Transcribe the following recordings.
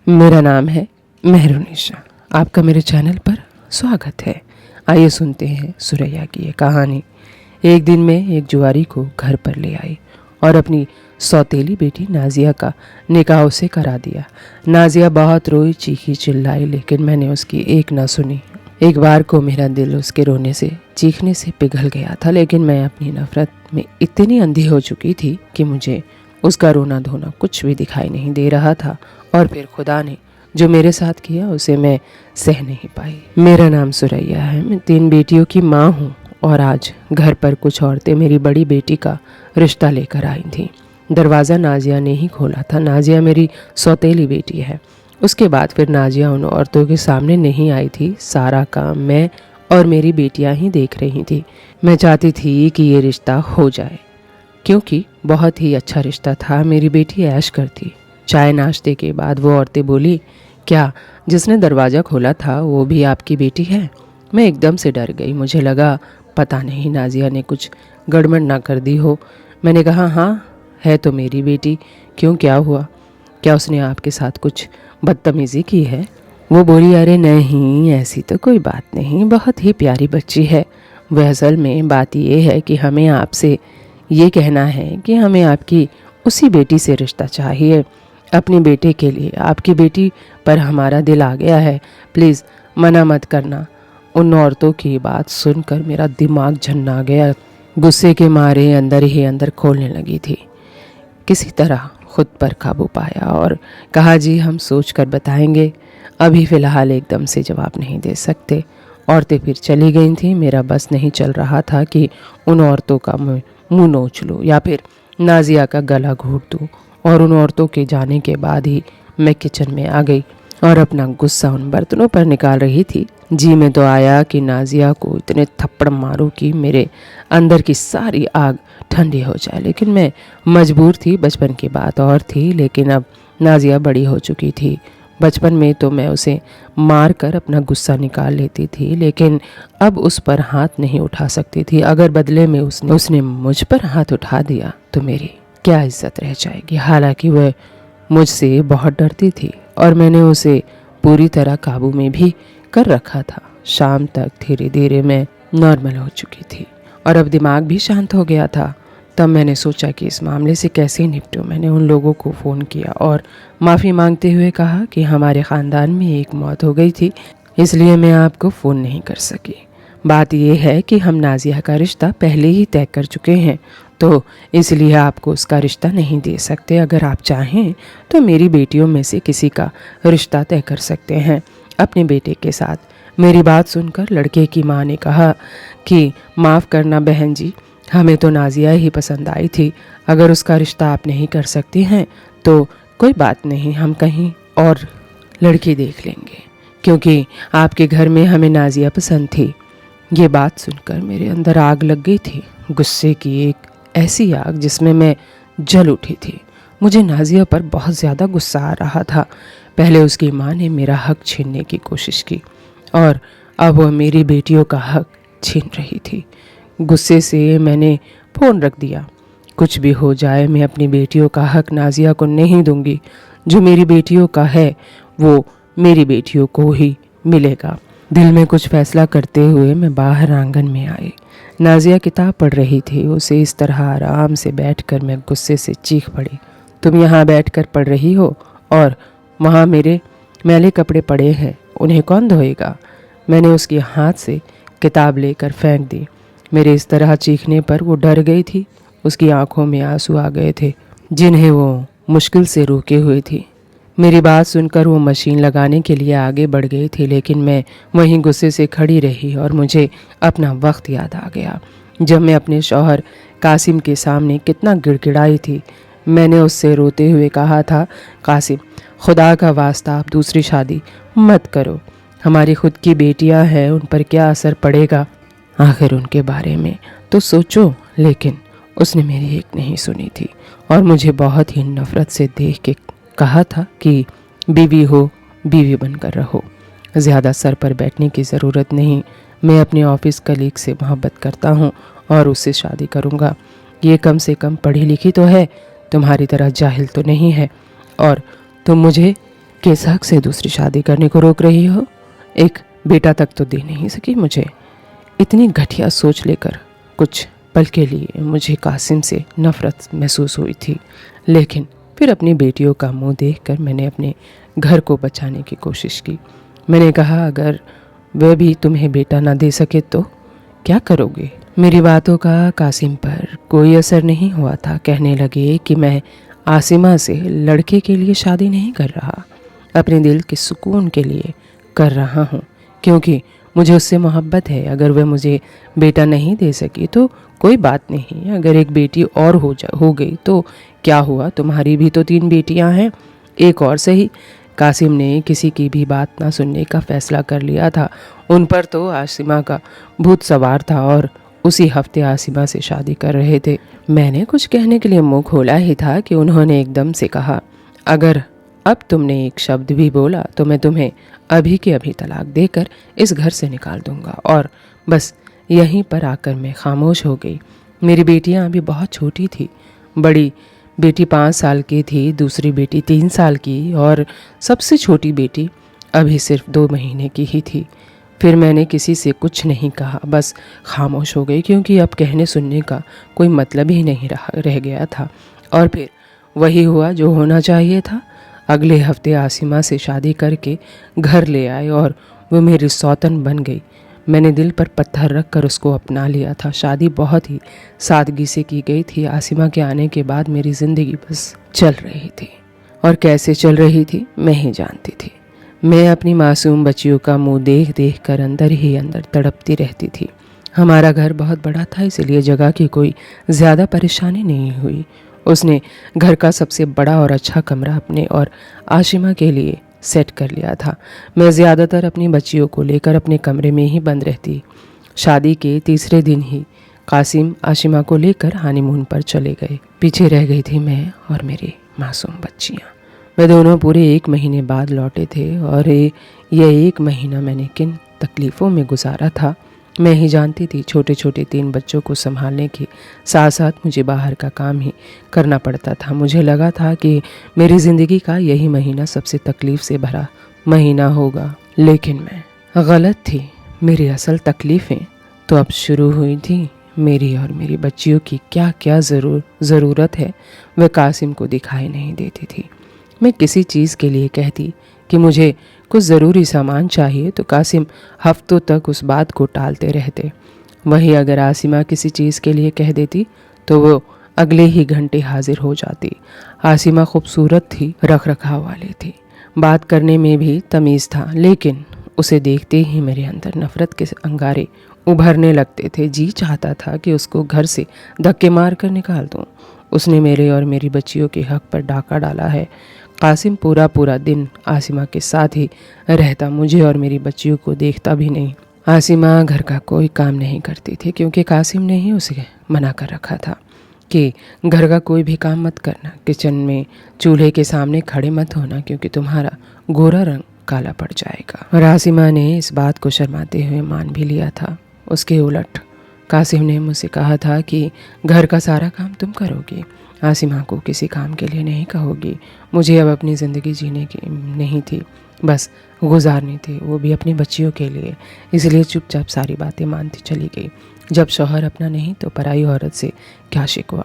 मेरा नाम है मेहरुनिशा। आपका मेरे चैनल पर स्वागत है। आइए सुनते हैं सुरैया की ये कहानी। एक दिन मैं एक जुआरी को घर पर ले आई और अपनी सौतेली बेटी नाजिया का निकाह उसे करा दिया। नाजिया बहुत रोई, चीखी, चिल्लाई, लेकिन मैंने उसकी एक न सुनी। एक बार को मेरा दिल उसके रोने से, चीखने से पिघल गया था, लेकिन मैं अपनी नफरत में इतनी अंधी हो चुकी थी कि मुझे उसका रोना धोना कुछ भी दिखाई नहीं दे रहा था। और फिर खुदा ने जो मेरे साथ किया उसे मैं सह नहीं पाई। मेरा नाम सुरैया है, मैं 3 बेटियों की माँ हूँ और आज घर पर कुछ औरतें मेरी बड़ी बेटी का रिश्ता लेकर आई थीं। दरवाज़ा नाजिया ने ही खोला था। नाजिया मेरी सौतेली बेटी है। उसके बाद फिर नाजिया उन औरतों के सामने नहीं आई थी। सारा काम मैं और मेरी बेटियां ही देख रही थी। मैं चाहती थी कि ये रिश्ता हो जाए क्योंकि बहुत ही अच्छा रिश्ता था। मेरी बेटी ऐश करती। चाय नाश्ते के बाद वो औरतें बोली, क्या जिसने दरवाज़ा खोला था वो भी आपकी बेटी है? मैं एकदम से डर गई। मुझे लगा पता नहीं नाजिया ने कुछ गड़बड़ ना कर दी हो। मैंने कहा, हाँ है तो मेरी बेटी। क्यों, क्या हुआ? क्या उसने आपके साथ कुछ बदतमीज़ी की है? वो बोली, अरे नहीं, ऐसी तो कोई बात नहीं, बहुत ही प्यारी बच्ची है। वह असल में बात ये है कि हमें आपसे ये कहना है कि हमें आपकी उसी बेटी से रिश्ता चाहिए। अपने बेटे के लिए आपकी बेटी पर हमारा दिल आ गया है। प्लीज़ मना मत करना। उन औरतों की बात सुनकर मेरा दिमाग झन्ना गया। गुस्से के मारे अंदर ही अंदर खोलने लगी थी। किसी तरह खुद पर काबू पाया और कहा, जी हम सोच कर बताएंगे, अभी फ़िलहाल एकदम से जवाब नहीं दे सकते। औरतें फिर चली गई थीं। मेरा बस नहीं चल रहा था कि उन औरतों का मुंह नोच लूँ या फिर नाजिया का गला घोट दूँ। और उन औरतों के जाने के बाद ही मैं किचन में आ गई और अपना गुस्सा उन बर्तनों पर निकाल रही थी। जी में तो आया कि नाजिया को इतने थप्पड़ मारूं कि मेरे अंदर की सारी आग ठंडी हो जाए, लेकिन मैं मजबूर थी। बचपन की बात और थी, लेकिन अब नाजिया बड़ी हो चुकी थी। बचपन में तो मैं उसे मार कर अपना गुस्सा निकाल लेती थी, लेकिन अब उस पर हाथ नहीं उठा सकती थी। अगर बदले में उसने मुझ पर हाथ उठा दिया तो मेरी क्या इज्जत रह जाएगी। हालांकि वह मुझसे बहुत डरती थी और मैंने उसे पूरी तरह काबू में भी कर रखा था। शाम तक धीरे धीरे मैं नॉर्मल हो चुकी थी और अब दिमाग भी शांत हो गया था। तब मैंने सोचा कि इस मामले से कैसे निपटूं। मैंने उन लोगों को फ़ोन किया और माफ़ी मांगते हुए कहा कि हमारे ख़ानदान में एक मौत हो गई थी, इसलिए मैं आपको फ़ोन नहीं कर सकी। बात यह है कि हम नाजिया का रिश्ता पहले ही तय कर चुके हैं, तो इसलिए आपको उसका रिश्ता नहीं दे सकते। अगर आप चाहें तो मेरी बेटियों में से किसी का रिश्ता तय कर सकते हैं अपने बेटे के साथ। मेरी बात सुनकर लड़के की माँ ने कहा कि माफ़ करना बहन जी, हमें तो नाजिया ही पसंद आई थी। अगर उसका रिश्ता आप नहीं कर सकती हैं तो कोई बात नहीं, हम कहीं और लड़की देख लेंगे, क्योंकि आपके घर में हमें नाजिया पसंद थी। ये बात सुनकर मेरे अंदर आग लग गई थी, गुस्से की एक ऐसी आग जिसमें मैं जल उठी थी। मुझे नाजिया पर बहुत ज़्यादा गुस्सा आ रहा था। पहले उसकी माँ ने मेरा हक छीनने की कोशिश की और अब वह मेरी बेटियों का हक छीन रही थी। गुस्से से मैंने फ़ोन रख दिया। कुछ भी हो जाए, मैं अपनी बेटियों का हक नाजिया को नहीं दूंगी। जो मेरी बेटियों का है वो मेरी बेटियों को ही मिलेगा। दिल में कुछ फैसला करते हुए मैं बाहर आंगन में आई। नाजिया किताब पढ़ रही थी। उसे इस तरह आराम से बैठकर मैं गुस्से से चीख पड़ी, तुम यहाँ बैठकर पढ़ रही हो और वहाँ मेरे मैले कपड़े पड़े हैं, उन्हें कौन धोएगा? मैंने उसके हाथ से किताब लेकर फेंक दी। मेरे इस तरह चीखने पर वो डर गई थी। उसकी आंखों में आंसू आ गए थे, जिन्हें वो मुश्किल से रोके हुए थी। मेरी बात सुनकर वो मशीन लगाने के लिए आगे बढ़ गई थी, लेकिन मैं वहीं गुस्से से खड़ी रही और मुझे अपना वक्त याद आ गया जब मैं अपने शौहर कासिम के सामने कितना गिड़गिड़ाई थी। मैंने उससे रोते हुए कहा था, कासिम, खुदा का वास्ता आप दूसरी शादी मत करो। हमारी खुद की बेटियां हैं, उन पर क्या असर पड़ेगा? आखिर उनके बारे में तो सोचो। लेकिन उसने मेरी एक नहीं सुनी थी और मुझे बहुत ही नफरत से देख के कहा था कि बीवी हो, बीवी बनकर रहो, ज़्यादा सर पर बैठने की ज़रूरत नहीं। मैं अपने ऑफिस कलीग से मोहब्बत करता हूँ और उससे शादी करूँगा। ये कम से कम पढ़ी लिखी तो है, तुम्हारी तरह जाहिल तो नहीं है, और तुम मुझे किस हक से दूसरी शादी करने को रोक रही हो? एक बेटा तक तो दे नहीं सकी मुझे। इतनी घटिया सोच लेकर कुछ पल के लिए मुझे कासिम से नफरत महसूस हुई थी, लेकिन फिर अपनी बेटियों का मुंह देखकर मैंने अपने घर को बचाने की कोशिश की। मैंने कहा, अगर वह भी तुम्हें बेटा ना दे सके तो क्या करोगे? मेरी बातों का कासिम पर कोई असर नहीं हुआ था। कहने लगे कि मैं आसिमा से लड़के के लिए शादी नहीं कर रहा, अपने दिल के सुकून के लिए कर रहा हूँ, क्योंकि मुझे उससे मोहब्बत है। अगर वह मुझे बेटा नहीं दे सकी तो कोई बात नहीं, अगर एक बेटी और हो गई तो क्या हुआ? तुम्हारी भी तो 3 बेटियां हैं, एक और सही। कासिम ने किसी की भी बात ना सुनने का फैसला कर लिया था। उन पर तो आसिमा का भूत सवार था और उसी हफ्ते आसिमा से शादी कर रहे थे। मैंने कुछ कहने के लिए मुंह खोला ही था कि उन्होंने एकदम से कहा, अगर अब तुमने एक शब्द भी बोला तो मैं तुम्हें अभी के अभी तलाक देकर इस घर से निकाल दूंगा। और बस यहीं पर आकर मैं खामोश हो गई। मेरी बेटियां अभी बहुत छोटी थी। बड़ी बेटी 5 साल की थी, दूसरी बेटी 3 साल की और सबसे छोटी बेटी अभी सिर्फ 2 महीने की ही थी। फिर मैंने किसी से कुछ नहीं कहा, बस खामोश हो गई, क्योंकि अब कहने सुनने का कोई मतलब ही नहीं रह गया था। और फिर वही हुआ जो होना चाहिए था। अगले हफ्ते आसिमा से शादी करके घर ले आए और वो मेरी सौतन बन गई। मैंने दिल पर पत्थर रख कर उसको अपना लिया था। शादी बहुत ही सादगी से की गई थी। आसिमा के आने के बाद मेरी ज़िंदगी बस चल रही थी, और कैसे चल रही थी मैं ही जानती थी। मैं अपनी मासूम बच्चियों का मुंह देख देख कर अंदर ही अंदर तड़पती रहती थी। हमारा घर बहुत बड़ा था, इसलिए जगह की कोई ज़्यादा परेशानी नहीं हुई। उसने घर का सबसे बड़ा और अच्छा कमरा अपने और आशिमा के लिए सेट कर लिया था। मैं ज़्यादातर अपनी बच्चियों को लेकर अपने कमरे में ही बंद रहती। शादी के तीसरे दिन ही कासिम आशिमा को लेकर हनीमून पर चले गए। पीछे रह गई थी मैं और मेरी मासूम बच्चियाँ। वे दोनों पूरे 1 महीने बाद लौटे थे, और यह 1 महीना मैंने किन तकलीफ़ों में गुजारा था मैं ही जानती थी। छोटे छोटे 3 बच्चों को संभालने के साथ साथ मुझे बाहर का काम ही करना पड़ता था। मुझे लगा था कि मेरी ज़िंदगी का यही महीना सबसे तकलीफ़ से भरा महीना होगा, लेकिन मैं गलत थी। मेरी असल तकलीफ़ें तो अब शुरू हुई थी। मेरी और मेरी बच्चियों की क्या क्या ज़रूरत है वह कासिम को दिखाई नहीं देती थी। मैं किसी चीज़ के लिए कहती कि मुझे कुछ ज़रूरी सामान चाहिए तो कासिम हफ्तों तक उस बात को टालते रहते। वहीं अगर आसिमा किसी चीज़ के लिए कह देती तो वो अगले ही घंटे हाजिर हो जाती। आसिमा खूबसूरत थी, रख रखाव वाली थी, बात करने में भी तमीज़ था, लेकिन उसे देखते ही मेरे अंदर नफ़रत के अंगारे उभरने लगते थे। जी चाहता था कि उसको घर से धक्के मार कर निकाल दूँ। उसने मेरे और मेरी बच्चियों के हक पर डाका डाला है। कासिम पूरा पूरा दिन आसिमा के साथ ही रहता, मुझे और मेरी बच्चियों को देखता भी नहीं। आसिमा घर का कोई काम नहीं करती थी, क्योंकि कासिम ने ही उसे मना कर रखा था कि घर का कोई भी काम मत करना, किचन में चूल्हे के सामने खड़े मत होना, क्योंकि तुम्हारा गोरा रंग काला पड़ जाएगा। और आसिमा ने इस बात को शर्माते हुए मान भी लिया था। उसके उलट कासिम ने मुझसे कहा था कि घर का सारा काम तुम करोगी, आसिमा को किसी काम के लिए नहीं कहोगी। मुझे अब अपनी ज़िंदगी जीने की नहीं थी, बस गुजारनी थी, वो भी अपनी बच्चियों के लिए। इसलिए चुपचाप सारी बातें मानती चली गई। जब शौहर अपना नहीं तो पराई औरत से क्या शिकवा।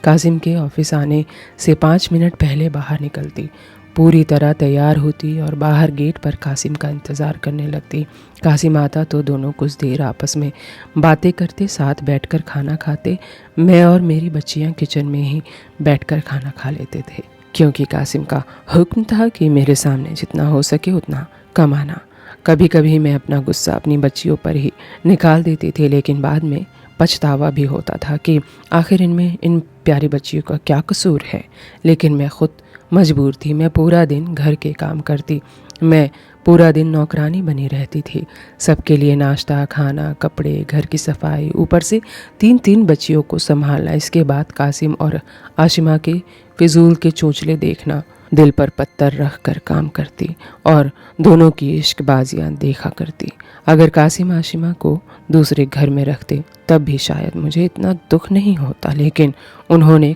कासिम के ऑफिस आने से 5 मिनट पहले बाहर निकलती, पूरी तरह तैयार होती और बाहर गेट पर कासिम का इंतज़ार करने लगती। कासिम आता तो दोनों कुछ देर आपस में बातें करते, साथ बैठकर खाना खाते। मैं और मेरी बच्चियां किचन में ही बैठकर खाना खा लेते थे, क्योंकि कासिम का हुक्म था कि मेरे सामने जितना हो सके उतना कमाना। कभी कभी मैं अपना गुस्सा अपनी बच्चियों पर ही निकाल देती थी, लेकिन बाद में पछतावा भी होता था कि आखिर इन प्यारी बच्चियों का क्या कसूर है। लेकिन मैं खुद मजबूर थी। मैं पूरा दिन घर के काम करती, मैं पूरा दिन नौकरानी बनी रहती थी। सबके लिए नाश्ता, खाना, कपड़े, घर की सफाई, ऊपर से 3 बच्चियों को संभालना। इसके बाद कासिम और आशिमा के फिजूल के चोंचले देखना। दिल पर पत्थर रख कर काम करती और दोनों की इश्कबाजियाँ देखा करती। अगर कासिम आशिमा को दूसरे घर में रखते तब भी शायद मुझे इतना दुख नहीं होता, लेकिन उन्होंने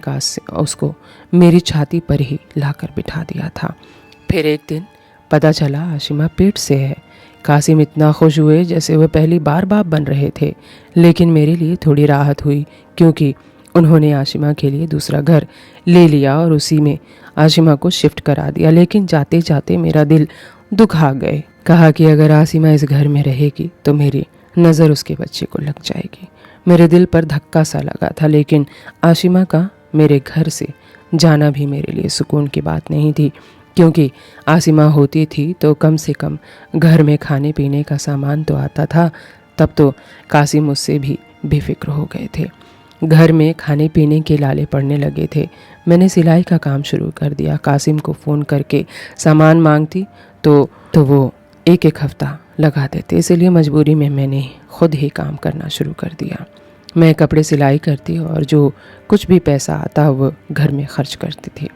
उसको मेरी छाती पर ही लाकर बिठा दिया था। फिर एक दिन पता चला आशिमा पेट से है। कासिम इतना खुश हुए जैसे वह पहली बार बाप बन रहे थे, लेकिन मेरे लिए थोड़ी राहत हुई क्योंकि उन्होंने आशिमा के लिए दूसरा घर ले लिया और उसी में आशिमा को शिफ्ट करा दिया। लेकिन जाते जाते मेरा दिल दुखा गए। कहा कि अगर आसिमा इस घर में रहेगी तो मेरी नज़र उसके बच्चे को लग जाएगी। मेरे दिल पर धक्का सा लगा था, लेकिन आशिमा का मेरे घर से जाना भी मेरे लिए सुकून की बात नहीं थी, क्योंकि आसिमा होती थी तो कम से कम घर में खाने पीने का सामान तो आता था। तब तो कासिम मुझसे भी बेफिक्र हो गए थे। घर में खाने पीने के लाले पड़ने लगे थे। मैंने सिलाई का काम शुरू कर दिया। कासिम को फ़ोन करके सामान मांगती तो वो एक एक हफ्ता लगा देते, इसलिए मजबूरी में मैंने खुद ही काम करना शुरू कर दिया। मैं कपड़े सिलाई करती और जो कुछ भी पैसा आता वो घर में खर्च करती थी।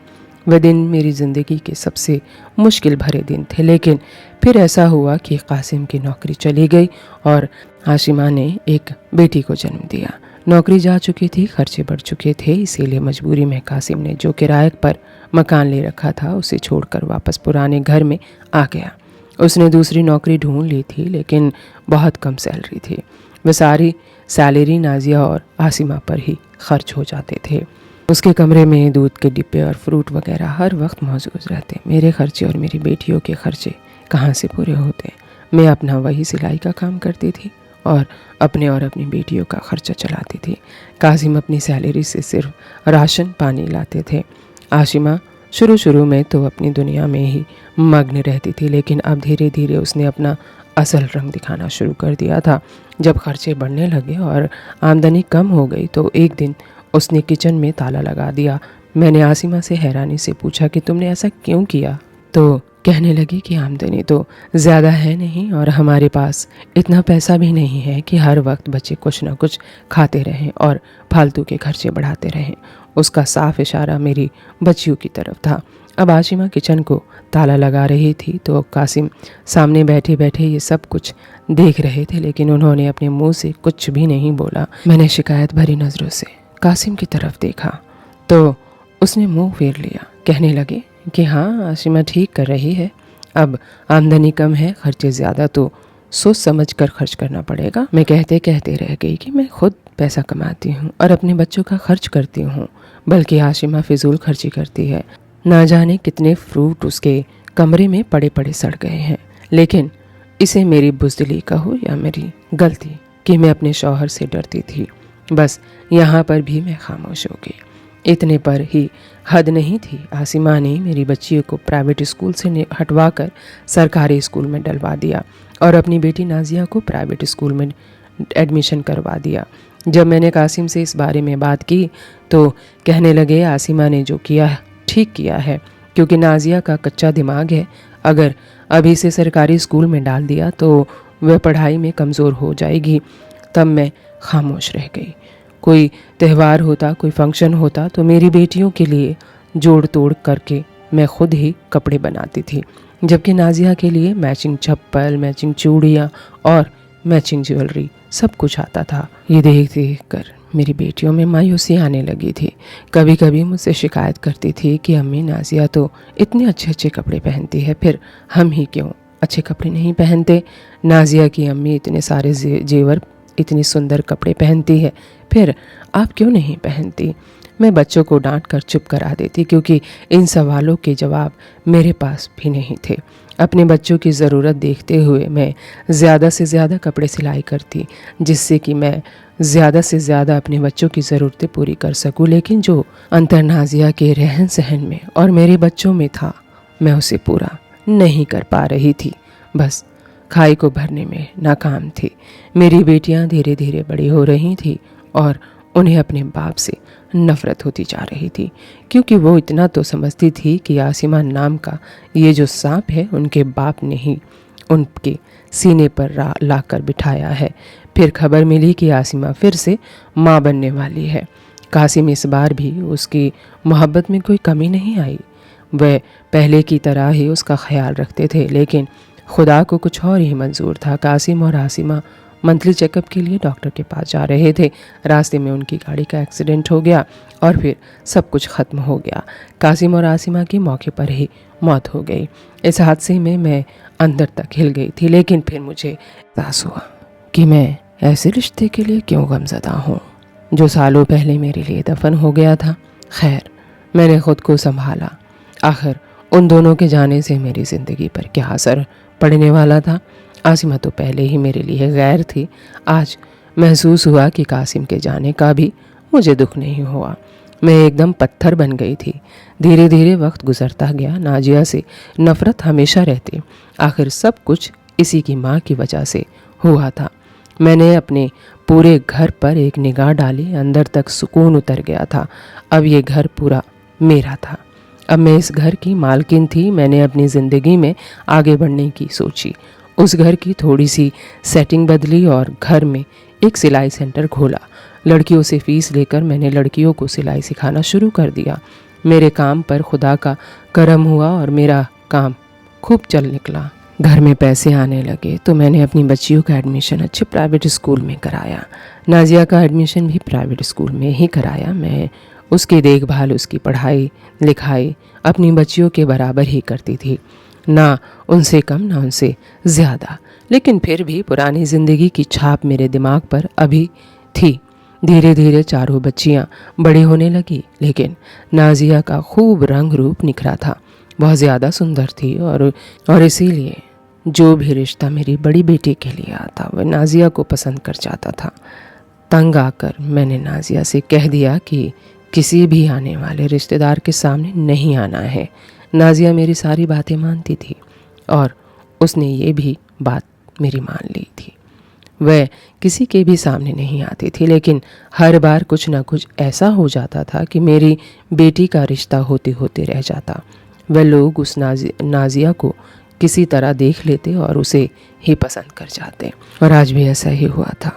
वह दिन मेरी ज़िंदगी के सबसे मुश्किल भरे दिन थे, लेकिन फिर ऐसा हुआ कि कासिम की नौकरी चली गई और आशिमा ने एक बेटी को जन्म दिया। नौकरी जा चुकी थी, खर्चे बढ़ चुके थे, इसीलिए मजबूरी में कासिम ने जो किराए पर मकान ले रखा था उसे छोड़कर वापस पुराने घर में आ गया। उसने दूसरी नौकरी ढूंढ ली थी, लेकिन बहुत कम सैलरी थी। वह सारी सैलरी नाजिया और आसिमा पर ही खर्च हो जाते थे। उसके कमरे में दूध के डिब्बे और फ्रूट वगैरह हर वक्त मौजूद रहते। मेरे खर्चे और मेरी बेटियों के खर्चे कहाँ से पूरे होते। मैं अपना वही सिलाई का काम करती थी और अपनी बेटियों का खर्चा चलाती थी। कासिम अपनी सैलरी से सिर्फ राशन पानी लाते थे। आशिमा शुरू में तो अपनी दुनिया में ही मग्न रहती थी, लेकिन अब धीरे धीरे उसने अपना असल रंग दिखाना शुरू कर दिया था। जब खर्चे बढ़ने लगे और आमदनी कम हो गई तो एक दिन उसने किचन में ताला लगा दिया। मैंने आसिमा से हैरानी से पूछा कि तुमने ऐसा क्यों किया? तो कहने लगी कि आमदनी तो ज़्यादा है नहीं और हमारे पास इतना पैसा भी नहीं है कि हर वक्त बच्चे कुछ ना कुछ खाते रहें और फालतू के खर्चे बढ़ाते रहें। उसका साफ इशारा मेरी बच्चियों की तरफ था। अब आशिमा किचन को ताला लगा रही थी तो कासिम सामने बैठे बैठे ये सब कुछ देख रहे थे, लेकिन उन्होंने अपने मुंह से कुछ भी नहीं बोला। मैंने शिकायत भरी नज़रों से कासिम की तरफ देखा तो उसने मुंह फेर लिया। कहने लगे कि हाँ, आशिमा ठीक कर रही है। अब आमदनी कम है, खर्चे ज़्यादा, तो सोच समझ कर खर्च करना पड़ेगा। मैं कहते कहते रह गई कि मैं खुद पैसा कमाती हूँ और अपने बच्चों का खर्च करती हूँ, बल्कि आशिमा फिजूल खर्ची करती है। ना जाने कितने फ्रूट उसके कमरे में पड़े पड़े सड़ गए हैं। लेकिन इसे मेरी बुज़दिली कहो या मेरी गलती कि मैं अपने शौहर से डरती थी। बस यहाँ पर भी मैं खामोश हो गई। इतने पर ही हद नहीं थी। आसिमा ने मेरी बच्चियों को प्राइवेट स्कूल से हटवाकर सरकारी स्कूल में डलवा दिया और अपनी बेटी नाजिया को प्राइवेट स्कूल में एडमिशन करवा दिया। जब मैंने कासिम से इस बारे में बात की तो कहने लगे आसिमा ने जो किया ठीक किया है, क्योंकि नाजिया का कच्चा दिमाग है। अगर अभी से सरकारी स्कूल में डाल दिया तो वह पढ़ाई में कमज़ोर हो जाएगी। तब मैं खामोश रह गई। कोई त्यौहार होता, कोई फंक्शन होता तो मेरी बेटियों के लिए जोड़ तोड़ करके मैं खुद ही कपड़े बनाती थी, जबकि नाजिया के लिए मैचिंग चप्पल, मैचिंग चूड़ियाँ और मैचिंग ज्वेलरी सब कुछ आता था। ये देख देख कर मेरी बेटियों में मायूसी आने लगी थी। कभी कभी मुझसे शिकायत करती थी कि अम्मी, नाजिया तो इतने अच्छे अच्छे कपड़े पहनती है, फिर हम ही क्यों अच्छे कपड़े नहीं पहनते? नाजिया की अम्मी इतने सारे जेवर, इतनी सुंदर कपड़े पहनती है, फिर आप क्यों नहीं पहनती? मैं बच्चों को डांट कर चुप करा देती, क्योंकि इन सवालों के जवाब मेरे पास भी नहीं थे। अपने बच्चों की ज़रूरत देखते हुए मैं ज़्यादा से ज़्यादा कपड़े सिलाई करती, जिससे कि मैं ज़्यादा से ज़्यादा अपने बच्चों की ज़रूरतें पूरी कर सकूं। लेकिन जो अंतर नाजिया के रहन सहन में और मेरे बच्चों में था, मैं उसे पूरा नहीं कर पा रही थी। बस खाई को भरने में नाकाम थी। मेरी बेटियां धीरे धीरे बड़ी हो रही थी और उन्हें अपने बाप से नफरत होती जा रही थी, क्योंकि वो इतना तो समझती थी कि आसिमा नाम का ये जो सांप है उनके बाप ने ही उनके सीने पर ला कर बिठाया है। फिर खबर मिली कि आसिमा फिर से माँ बनने वाली है। कासिम इस बार भी उसकी मोहब्बत में कोई कमी नहीं आई। वह पहले की तरह ही उसका ख्याल रखते थे, लेकिन खुदा को कुछ और ही मंजूर था। कासिम और आसिमा मंथली चेकअप के लिए डॉक्टर के पास जा रहे थे। रास्ते में उनकी गाड़ी का एक्सीडेंट हो गया और फिर सब कुछ ख़त्म हो गया। कासिम और आसिमा की मौके पर ही मौत हो गई। इस हादसे में मैं अंदर तक हिल गई थी, लेकिन फिर मुझे एहसास हुआ कि मैं ऐसे रिश्ते के लिए क्यों गमज़दा हूँ जो सालों पहले मेरे लिए दफन हो गया था। खैर, मैंने खुद को संभाला। आखिर उन दोनों के जाने से मेरी ज़िंदगी पर क्या असर पड़ने वाला था। आसिमा तो पहले ही मेरे लिए गैर थी। आज महसूस हुआ कि कासिम के जाने का भी मुझे दुख नहीं हुआ। मैं एकदम पत्थर बन गई थी। धीरे धीरे वक्त गुजरता गया। नाजिया से नफ़रत हमेशा रहती। आखिर सब कुछ इसी की माँ की वजह से हुआ था। मैंने अपने पूरे घर पर एक निगाह डाली। अंदर तक सुकून उतर गया था। अब ये घर पूरा मेरा था। अब मैं इस घर की मालकिन थी। मैंने अपनी ज़िंदगी में आगे बढ़ने की सोची। उस घर की थोड़ी सी सेटिंग बदली और घर में एक सिलाई सेंटर खोला। लड़कियों से फ़ीस लेकर मैंने लड़कियों को सिलाई सिखाना शुरू कर दिया। मेरे काम पर खुदा का करम हुआ और मेरा काम खूब चल निकला। घर में पैसे आने लगे तो मैंने अपनी बच्चियों का एडमिशन अच्छे प्राइवेट स्कूल में कराया। नाजिया का एडमिशन भी प्राइवेट स्कूल में ही कराया। मैं उसकी देखभाल, उसकी पढ़ाई लिखाई अपनी बच्चियों के बराबर ही करती थी, ना उनसे कम ना उनसे ज़्यादा। लेकिन फिर भी पुरानी ज़िंदगी की छाप मेरे दिमाग पर अभी थी। धीरे धीरे चारों बच्चियां बड़ी होने लगी, लेकिन नाजिया का खूब रंग रूप निखरा था। बहुत ज़्यादा सुंदर थी और इसीलिए जो भी रिश्ता मेरी बड़ी बेटी के लिए आता वह नाजिया को पसंद कर जाता था। तंग आकर मैंने नाजिया से कह दिया कि किसी भी आने वाले रिश्तेदार के सामने नहीं आना है। नाजिया मेरी सारी बातें मानती थी और उसने ये भी बात मेरी मान ली थी। वह किसी के भी सामने नहीं आती थी, लेकिन हर बार कुछ ना कुछ ऐसा हो जाता था कि मेरी बेटी का रिश्ता होते होते रह जाता। वह लोग उस नाजिया को किसी तरह देख लेते और उसे ही पसंद कर जाते। और आज भी ऐसा ही हुआ था।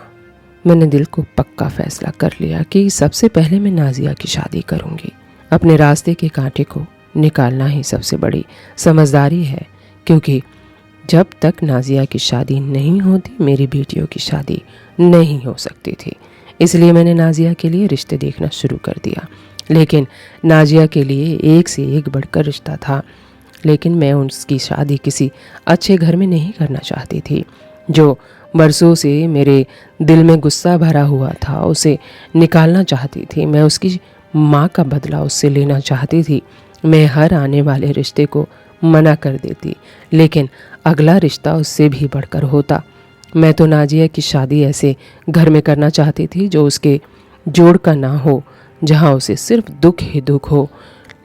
मैंने दिल को पक्का फैसला कर लिया कि सबसे पहले मैं नाजिया की शादी करूंगी। अपने रास्ते के कांटे को निकालना ही सबसे बड़ी समझदारी है, क्योंकि जब तक नाजिया की शादी नहीं होती मेरी बेटियों की शादी नहीं हो सकती थी। इसलिए मैंने नाजिया के लिए रिश्ते देखना शुरू कर दिया। लेकिन नाजिया के लिए एक से एक बढ़कर रिश्ता था, लेकिन मैं उसकी शादी किसी अच्छे घर में नहीं करना चाहती थी। जो बरसों से मेरे दिल में गुस्सा भरा हुआ था उसे निकालना चाहती थी। मैं उसकी माँ का बदला उससे लेना चाहती थी। मैं हर आने वाले रिश्ते को मना कर देती, लेकिन अगला रिश्ता उससे भी बढ़कर होता। मैं तो नाजिया की शादी ऐसे घर में करना चाहती थी जो उसके जोड़ का ना हो, जहाँ उसे सिर्फ दुख ही दुख हो।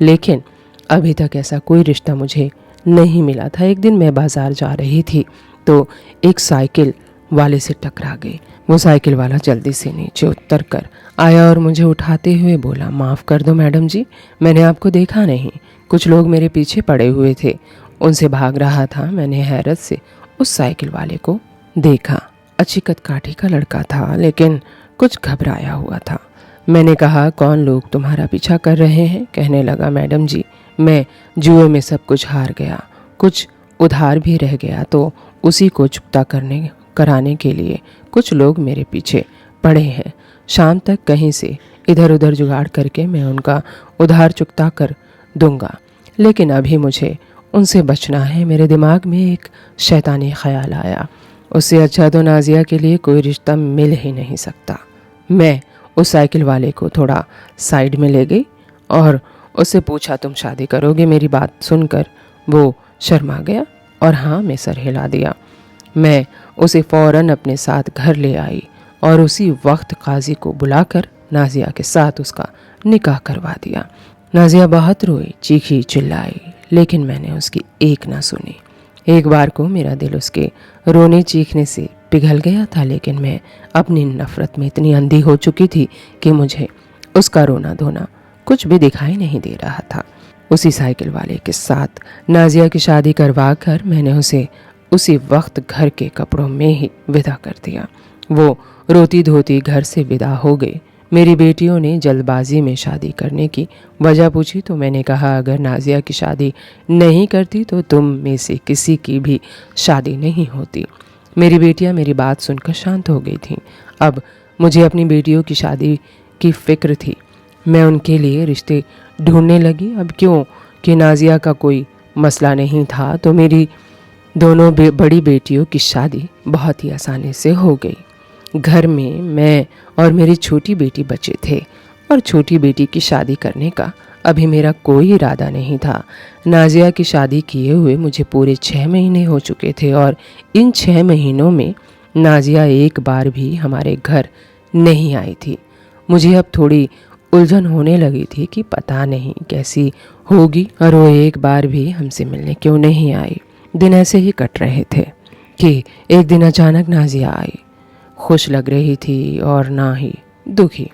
लेकिन अभी तक ऐसा कोई रिश्ता मुझे नहीं मिला था। एक दिन मैं बाज़ार जा रही थी तो एक साइकिल वाले से टकरा गई। वो साइकिल वाला जल्दी से नीचे उतर कर आया और मुझे उठाते हुए बोला, माफ़ कर दो मैडम जी, मैंने आपको देखा नहीं। कुछ लोग मेरे पीछे पड़े हुए थे, उनसे भाग रहा था। मैंने हैरत से उस साइकिल वाले को देखा। अच्छी कदकाठी का लड़का था, लेकिन कुछ घबराया हुआ था। मैंने कहा, कौन लोग तुम्हारा पीछा कर रहे हैं? कहने लगा, मैडम जी, मैं जुए में सब कुछ हार गया, कुछ उधार भी रह गया, तो उसी को चुकता कराने के लिए कुछ लोग मेरे पीछे पड़े हैं। शाम तक कहीं से इधर उधर जुगाड़ करके मैं उनका उधार चुकता कर दूंगा, लेकिन अभी मुझे उनसे बचना है। मेरे दिमाग में एक शैतानी ख्याल आया, उससे अच्छा तो नाजिया के लिए कोई रिश्ता मिल ही नहीं सकता। मैं उस साइकिल वाले को थोड़ा साइड में ले गई और उससे पूछा, तुम शादी करोगे? मेरी बात सुनकर वो शर्मा गया और हाँ में सर हिला दिया। मैं उसे फ़ौरन अपने साथ घर ले आई और उसी वक्त काजी को बुलाकर नाजिया के साथ उसका निकाह करवा दिया। नाजिया बहुत रोई, चीखी, चिल्लाई, लेकिन मैंने उसकी एक ना सुनी। एक बार को मेरा दिल उसके रोने चीखने से पिघल गया था, लेकिन मैं अपनी नफ़रत में इतनी अंधी हो चुकी थी कि मुझे उसका रोना धोना कुछ भी दिखाई नहीं दे रहा था। उसी साइकिल वाले के साथ नाजिया की शादी करवा कर मैंने उसे उसी वक्त घर के कपड़ों में ही विदा कर दिया। वो रोती धोती घर से विदा हो गई। मेरी बेटियों ने जल्दबाजी में शादी करने की वजह पूछी तो मैंने कहा, अगर नाजिया की शादी नहीं करती तो तुम में से किसी की भी शादी नहीं होती। मेरी बेटियां मेरी बात सुनकर शांत हो गई थीं। अब मुझे अपनी बेटियों की शादी की फिक्र थी। मैं उनके लिए रिश्ते ढूंढने लगी। अब क्यों कि नाजिया का कोई मसला नहीं था, तो मेरी दोनों बड़ी बेटियों की शादी बहुत ही आसानी से हो गई। घर में मैं और मेरी छोटी बेटी बचे थे और छोटी बेटी की शादी करने का अभी मेरा कोई इरादा नहीं था। नाजिया की शादी किए हुए मुझे पूरे 6 महीने हो चुके थे और इन 6 महीनों में नाजिया एक बार भी हमारे घर नहीं आई थी। मुझे अब थोड़ी उलझन होने लगी थी कि पता नहीं कैसी होगी और वो एक बार भी हमसे मिलने क्यों नहीं आई। दिन ऐसे ही कट रहे थे कि एक दिन अचानक नाजिया आई। खुश लग रही थी और ना ही दुखी।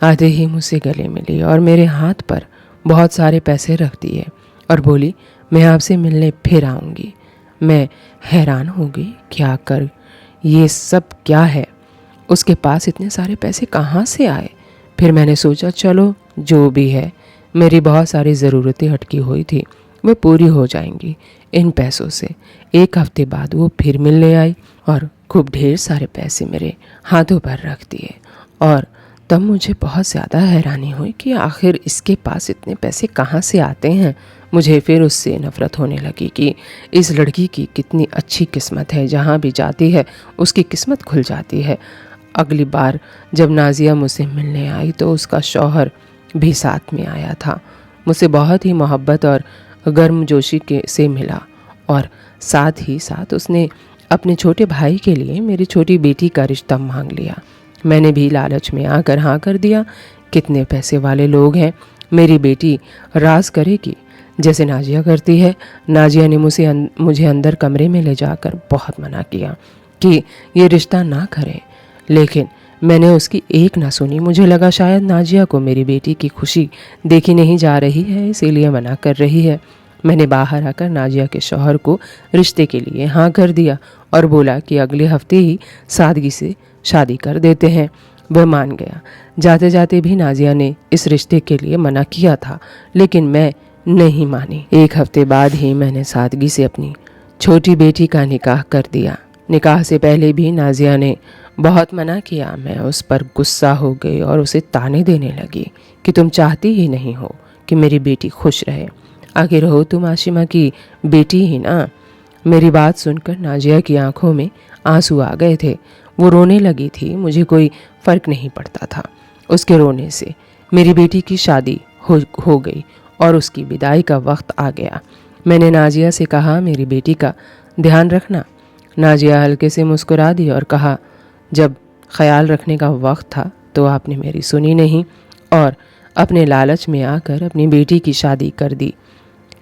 आते ही मुझसे गले मिली और मेरे हाथ पर बहुत सारे पैसे रख दिए और बोली, मैं आपसे मिलने फिर आऊँगी। मैं हैरान हो गई, क्या कर ये सब क्या है? उसके पास इतने सारे पैसे कहाँ से आए? फिर मैंने सोचा चलो जो भी है, मेरी बहुत सारी ज़रूरतें अटकी हुई थी वो पूरी हो जाएंगी इन पैसों से। एक हफ्ते बाद वो फिर मिलने आई और खूब ढेर सारे पैसे मेरे हाथों पर रख दिए और तब मुझे बहुत ज़्यादा हैरानी हुई कि आखिर इसके पास इतने पैसे कहाँ से आते हैं। मुझे फिर उससे नफ़रत होने लगी कि इस लड़की की कितनी अच्छी किस्मत है, जहाँ भी जाती है उसकी किस्मत खुल जाती है। अगली बार जब नाजिया मुझसे मिलने आई तो उसका शौहर भी साथ में आया था। मुझसे बहुत ही मोहब्बत और गर्मजोशी के से मिला और साथ ही साथ उसने अपने छोटे भाई के लिए मेरी छोटी बेटी का रिश्ता मांग लिया। मैंने भी लालच में आकर हाँ कर दिया। कितने पैसे वाले लोग हैं, मेरी बेटी राज करेगी जैसे नाजिया करती है। नाजिया ने मुझे अंदर कमरे में ले जाकर बहुत मना किया कि ये रिश्ता ना करें, लेकिन मैंने उसकी एक ना सुनी। मुझे लगा शायद नाजिया को मेरी बेटी की खुशी देखी नहीं जा रही है, इसीलिए मना कर रही है। मैंने बाहर आकर नाजिया के शौहर को रिश्ते के लिए हाँ कर दिया और बोला कि अगले हफ्ते ही सादगी से शादी कर देते हैं। वह मान गया। जाते जाते भी नाजिया ने इस रिश्ते के लिए मना किया था, लेकिन मैं नहीं मानी। एक हफ्ते बाद ही मैंने सादगी से अपनी छोटी बेटी का निकाह कर दिया। निकाह से पहले भी नाजिया ने बहुत मना किया। मैं उस पर गुस्सा हो गई और उसे ताने देने लगी कि तुम चाहती ही नहीं हो कि मेरी बेटी खुश रहे, आखिर हो तुम आशिमा की बेटी ही ना। मेरी बात सुनकर नाजिया की आंखों में आंसू आ गए थे। वो रोने लगी थी। मुझे कोई फ़र्क नहीं पड़ता था उसके रोने से। मेरी बेटी की शादी हो गई और उसकी विदाई का वक्त आ गया। मैंने नाजिया से कहा, मेरी बेटी का ध्यान रखना। नाजिया हल्के से मुस्कुरा दी और कहा, जब ख्याल रखने का वक्त था तो आपने मेरी सुनी नहीं और अपने लालच में आकर अपनी बेटी की शादी कर दी।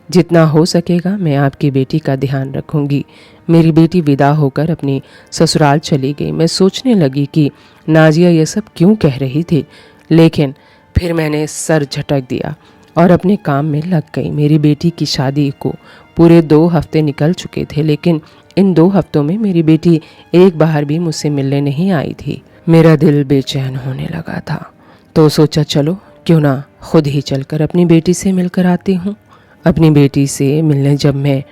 जितना हो सकेगा मैं आपकी बेटी का ध्यान रखूंगी। मेरी बेटी विदा होकर अपनी ससुराल चली गई। मैं सोचने लगी कि नाजिया ये सब क्यों कह रही थी, लेकिन फिर मैंने सर झटक दिया और अपने काम में लग गई। मेरी बेटी की शादी को पूरे 2 हफ्ते निकल चुके थे, लेकिन इन 2 हफ्तों में मेरी बेटी एक बार भी मुझसे मिलने नहीं आई थी। मेरा दिल बेचैन होने लगा था, तो सोचा चलो क्यों ना खुद ही चलकर अपनी बेटी से मिलकर आती हूँ। अपनी बेटी से मिलने जब मैं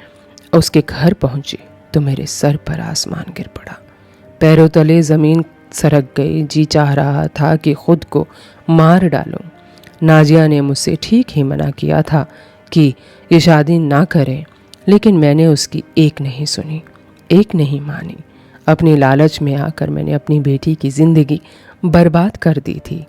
उसके घर पहुंची तो मेरे सर पर आसमान गिर पड़ा। पैरों तले ज़मीन सरक गई। जी चाह रहा था कि खुद को मार डालूं। नाजिया ने मुझसे ठीक ही मना किया था कि ये शादी ना करें, लेकिन मैंने उसकी एक नहीं सुनी, एक नहीं मानी। अपनी लालच में आकर मैंने अपनी बेटी की ज़िंदगी बर्बाद कर दी थी।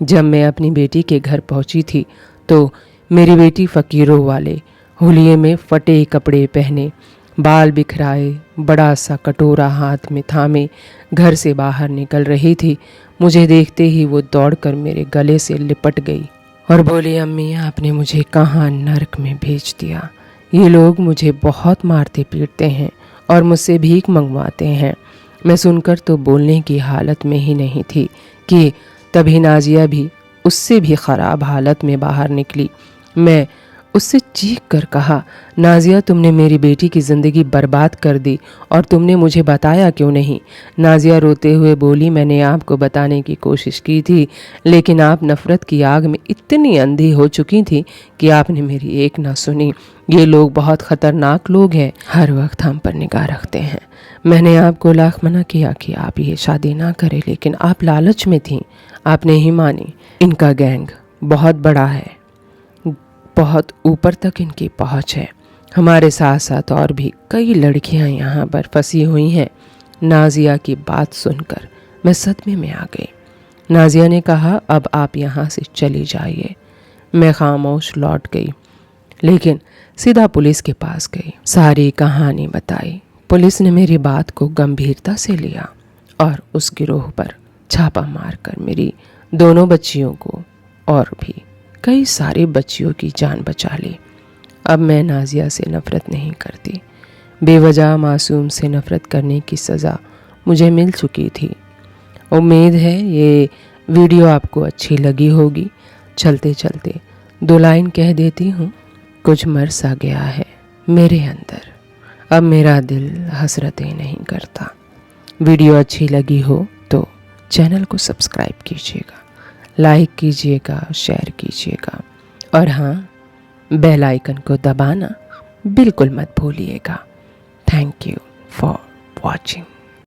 जब मैं अपनी बेटी के घर पहुंची थी तो मेरी बेटी फ़कीरों वाले हुलिये में फटे कपड़े पहने, बाल बिखराए, बड़ा सा कटोरा हाथ में थामे घर से बाहर निकल रही थी। मुझे देखते ही वो दौड़कर मेरे गले से लिपट गई और बोली, अम्मी आपने मुझे कहाँ नर्क में भेज दिया। ये लोग मुझे बहुत मारते पीटते हैं और मुझसे भीख मंगवाते हैं। मैं सुनकर तो बोलने की हालत में ही नहीं थी कि तभी नाजिया भी उससे भी ख़राब हालत में बाहर निकली। मैं उससे चीख कर कहा, नाजिया तुमने मेरी बेटी की ज़िंदगी बर्बाद कर दी और तुमने मुझे बताया क्यों नहीं। नाजिया रोते हुए बोली, मैंने आपको बताने की कोशिश की थी, लेकिन आप नफ़रत की आग में इतनी अंधी हो चुकी थी कि आपने मेरी एक ना सुनी। ये लोग बहुत ख़तरनाक लोग हैं, हर वक्त हम पर निगाह रखते हैं। मैंने आपको लाख मना किया कि आप ये शादी ना करें, लेकिन आप लालच में थीं, आपने ही मानी। इनका गैंग बहुत बड़ा है, बहुत ऊपर तक इनकी पहुंच है। हमारे साथ साथ और भी कई लड़कियां यहाँ पर फंसी हुई हैं। नाजिया की बात सुनकर मैं सदमे में आ गई। नाजिया ने कहा, अब आप यहाँ से चली जाइए। मैं खामोश लौट गई, लेकिन सीधा पुलिस के पास गई। सारी कहानी बताई। पुलिस ने मेरी बात को गंभीरता से लिया और उस गिरोह पर छापा मारकर मेरी दोनों बच्चियों को और भी कई सारी बच्चियों की जान बचा ली। अब मैं नाजिया से नफ़रत नहीं करती। बेवजह मासूम से नफ़रत करने की सज़ा मुझे मिल चुकी थी। उम्मीद है ये वीडियो आपको अच्छी लगी होगी। चलते चलते 2 लाइन कह देती हूँ। कुछ मर सा गया है मेरे अंदर, अब मेरा दिल हसरतें नहीं करता। वीडियो अच्छी लगी हो तो चैनल को सब्सक्राइब कीजिएगा, लाइक कीजिएगा, शेयर कीजिएगा और हाँ, बेल आइकन को दबाना बिल्कुल मत भूलिएगा। Thank you for watching.